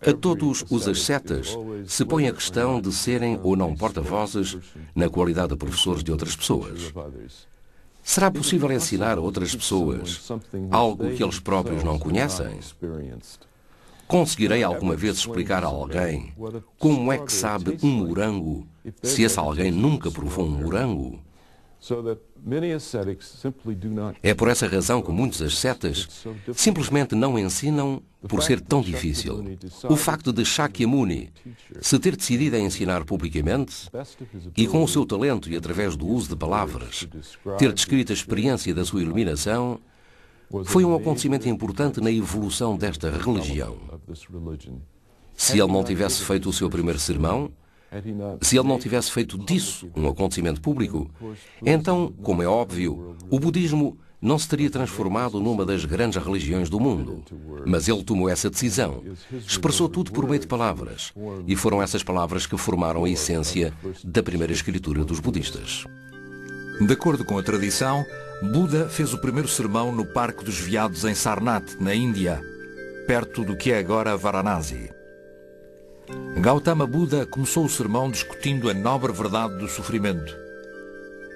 A todos os ascetas se põe a questão de serem ou não porta-vozes na qualidade de professores de outras pessoas. Será possível ensinar a outras pessoas algo que eles próprios não conhecem? Conseguirei alguma vez explicar a alguém como é que sabe um morango se esse alguém nunca provou um morango? É por essa razão que muitos ascetas simplesmente não ensinam por ser tão difícil. O facto de Shakyamuni se ter decidido a ensinar publicamente e com o seu talento e através do uso de palavras ter descrito a experiência da sua iluminação foi um acontecimento importante na evolução desta religião. Se ele não tivesse feito o seu primeiro sermão, se ele não tivesse feito disso um acontecimento público, então, como é óbvio, o budismo não se teria transformado numa das grandes religiões do mundo. Mas ele tomou essa decisão, expressou tudo por meio de palavras, e foram essas palavras que formaram a essência da primeira escritura dos budistas. De acordo com a tradição, Buda fez o primeiro sermão no Parque dos Veados em Sarnath, na Índia, perto do que é agora Varanasi. Gautama Buda começou o sermão discutindo a nobre verdade do sofrimento,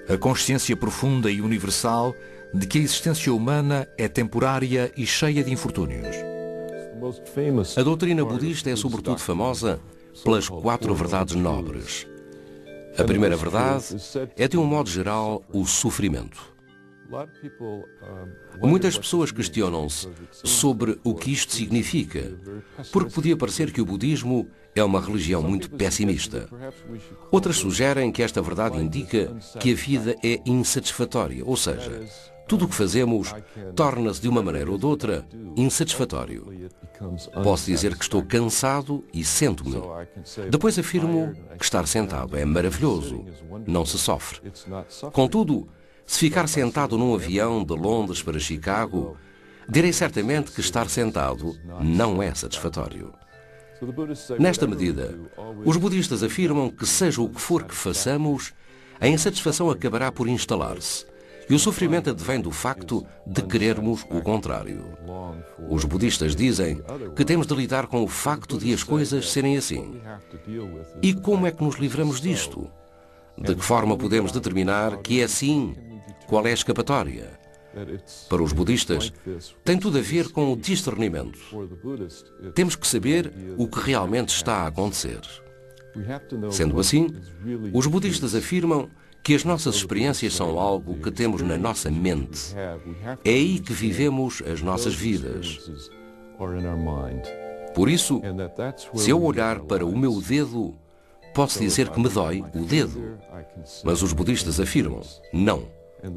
a consciência profunda e universal de que a existência humana é temporária e cheia de infortúnios. A doutrina budista é sobretudo famosa pelas 4 verdades nobres. A primeira verdade é, de um modo geral, o sofrimento. Muitas pessoas questionam-se sobre o que isto significa, porque podia parecer que o budismo é uma religião muito pessimista. Outras sugerem que esta verdade indica que a vida é insatisfatória, ou seja, tudo o que fazemos torna-se de uma maneira ou de outra insatisfatório. Posso dizer que estou cansado e sento-me. Depois afirmo que estar sentado é maravilhoso, não se sofre. Contudo, se ficar sentado num avião de Londres para Chicago, direi certamente que estar sentado não é satisfatório. Nesta medida, os budistas afirmam que seja o que for que façamos, a insatisfação acabará por instalar-se. E o sofrimento advém do facto de querermos o contrário. Os budistas dizem que temos de lidar com o facto de as coisas serem assim. E como é que nos livramos disto? De que forma podemos determinar que é assim? Qual é a escapatória? Para os budistas, tem tudo a ver com o discernimento. Temos que saber o que realmente está a acontecer. Sendo assim, os budistas afirmam que as nossas experiências são algo que temos na nossa mente. É aí que vivemos as nossas vidas. Por isso, se eu olhar para o meu dedo, posso dizer que me dói o dedo. Mas os budistas afirmam, não,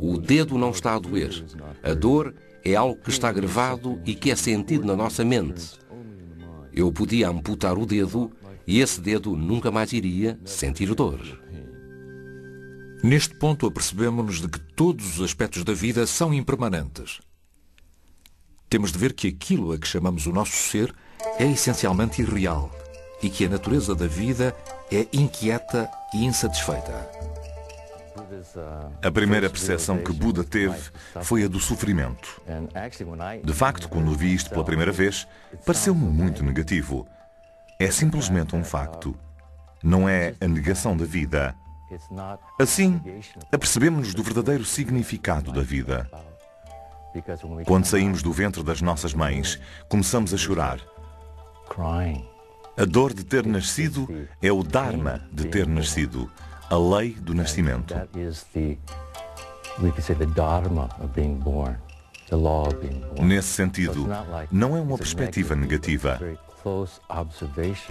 o dedo não está a doer. A dor é algo que está gravado e que é sentido na nossa mente. Eu podia amputar o dedo e esse dedo nunca mais iria sentir dor. Neste ponto apercebemos-nos de que todos os aspectos da vida são impermanentes. Temos de ver que aquilo a que chamamos o nosso ser é essencialmente irreal e que a natureza da vida é inquieta e insatisfeita. A primeira percepção que Buda teve foi a do sofrimento. De facto, quando vi isto pela primeira vez, pareceu-me muito negativo. É simplesmente um facto. Não é a negação da vida. Assim, apercebemos-nos do verdadeiro significado da vida. Quando saímos do ventre das nossas mães, começamos a chorar. A dor de ter nascido é o Dharma de ter nascido, a lei do nascimento. Nesse sentido, não é uma perspectiva negativa.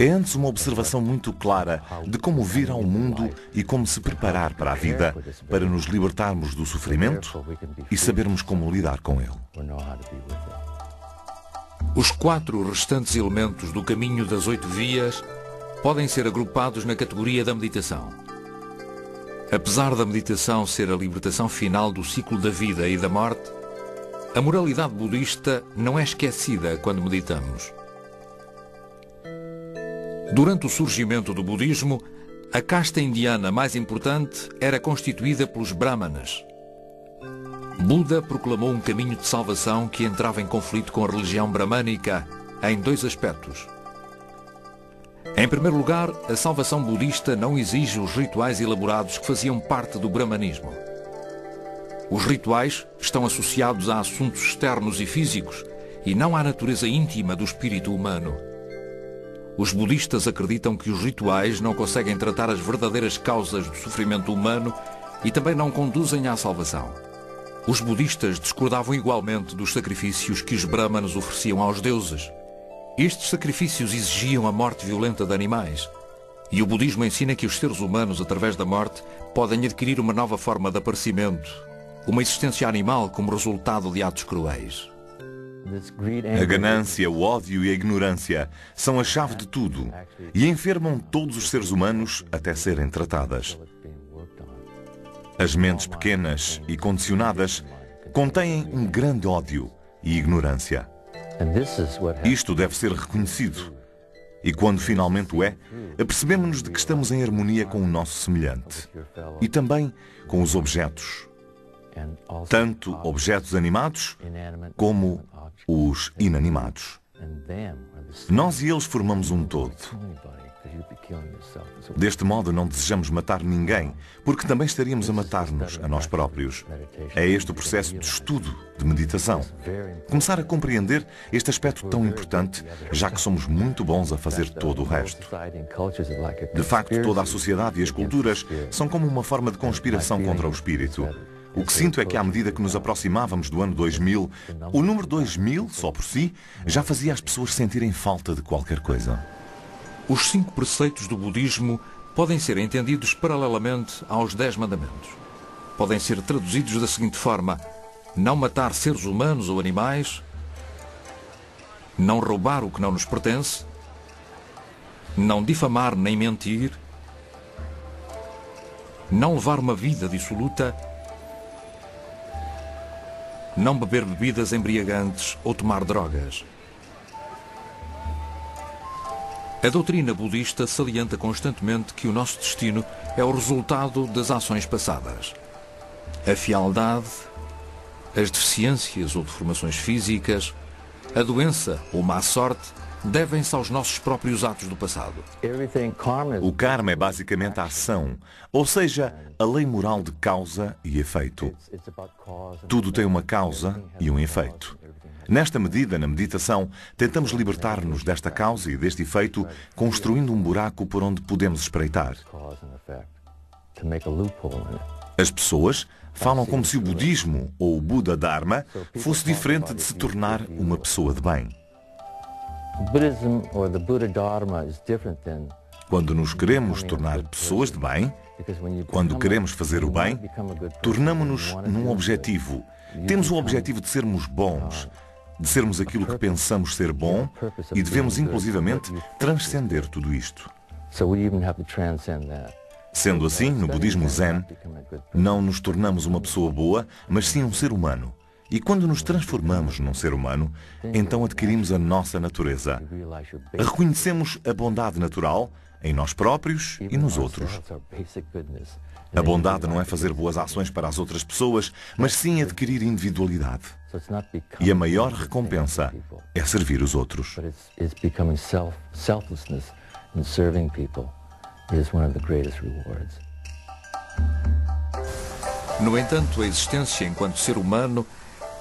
É antes uma observação muito clara de como vir ao mundo e como se preparar para a vida, para nos libertarmos do sofrimento e sabermos como lidar com ele. Os 4 restantes elementos do caminho das 8 vias podem ser agrupados na categoria da meditação. Apesar da meditação ser a libertação final do ciclo da vida e da morte, a moralidade budista não é esquecida quando meditamos. Durante o surgimento do budismo, a casta indiana mais importante era constituída pelos brahmanas. Buda proclamou um caminho de salvação que entrava em conflito com a religião bramânica em dois aspectos. Em primeiro lugar, a salvação budista não exige os rituais elaborados que faziam parte do brahmanismo. Os rituais estão associados a assuntos externos e físicos e não à natureza íntima do espírito humano. Os budistas acreditam que os rituais não conseguem tratar as verdadeiras causas do sofrimento humano e também não conduzem à salvação. Os budistas discordavam igualmente dos sacrifícios que os brahmanes ofereciam aos deuses. Estes sacrifícios exigiam a morte violenta de animais. E o budismo ensina que os seres humanos, através da morte, podem adquirir uma nova forma de aparecimento, uma existência animal como resultado de atos cruéis. A ganância, o ódio e a ignorância são a chave de tudo e enfermam todos os seres humanos até serem tratadas. As mentes pequenas e condicionadas contêm um grande ódio e ignorância. Isto deve ser reconhecido. E quando finalmente o é, apercebemos-nos de que estamos em harmonia com o nosso semelhante e também com os objetos, tanto objetos animados como os inanimados. Nós e eles formamos um todo. Deste modo não desejamos matar ninguém, porque também estaríamos a matar-nos a nós próprios. É este o processo de estudo, de meditação. Começar a compreender este aspecto tão importante, já que somos muito bons a fazer todo o resto. De facto, toda a sociedade e as culturas são como uma forma de conspiração contra o espírito. O que sinto é que, à medida que nos aproximávamos do ano 2000, o número 2000, só por si, já fazia as pessoas sentirem falta de qualquer coisa. Os 5 preceitos do budismo podem ser entendidos paralelamente aos 10 mandamentos. Podem ser traduzidos da seguinte forma: não matar seres humanos ou animais, não roubar o que não nos pertence, não difamar nem mentir, não levar uma vida dissoluta, não beber bebidas embriagantes ou tomar drogas. A doutrina budista salienta constantemente que o nosso destino é o resultado das ações passadas. A fealdade, as deficiências ou deformações físicas, a doença ou má sorte devem-se aos nossos próprios atos do passado. O karma é basicamente a ação, ou seja, a lei moral de causa e efeito. Tudo tem uma causa e um efeito. Nesta medida, na meditação, tentamos libertar-nos desta causa e deste efeito, construindo um buraco por onde podemos espreitar. As pessoas falam como se o budismo ou o Buda Dharma fosse diferente de se tornar uma pessoa de bem. Quando nos queremos tornar pessoas de bem, quando queremos fazer o bem, tornamo-nos num objetivo. Temos o objetivo de sermos bons, de sermos aquilo que pensamos ser bom, e devemos inclusivamente transcender tudo isto. Sendo assim, no budismo Zen, não nos tornamos uma pessoa boa, mas sim um ser humano. E quando nos transformamos num ser humano, então adquirimos a nossa natureza. Reconhecemos a bondade natural em nós próprios e nos outros. A bondade não é fazer boas ações para as outras pessoas, mas sim adquirir individualidade. E a maior recompensa é servir os outros. No entanto, a existência enquanto ser humano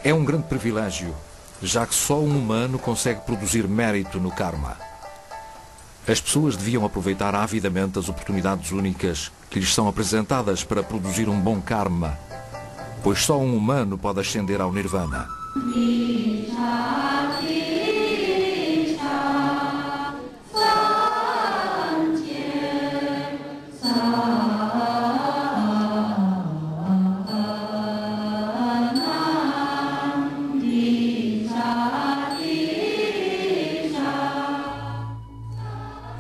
é um grande privilégio, já que só um humano consegue produzir mérito no karma. As pessoas deviam aproveitar avidamente as oportunidades únicas que lhes são apresentadas para produzir um bom karma, pois só um humano pode ascender ao nirvana.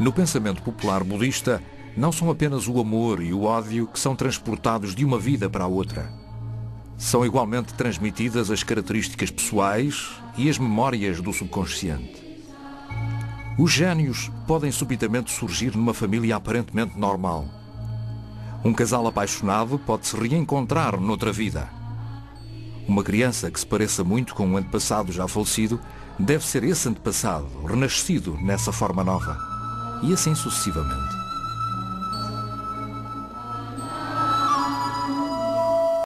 No pensamento popular budista, não são apenas o amor e o ódio que são transportados de uma vida para a outra. São igualmente transmitidas as características pessoais e as memórias do subconsciente. Os gênios podem subitamente surgir numa família aparentemente normal. Um casal apaixonado pode se reencontrar noutra vida. Uma criança que se pareça muito com um antepassado já falecido deve ser esse antepassado, renascido nessa forma nova. E assim sucessivamente.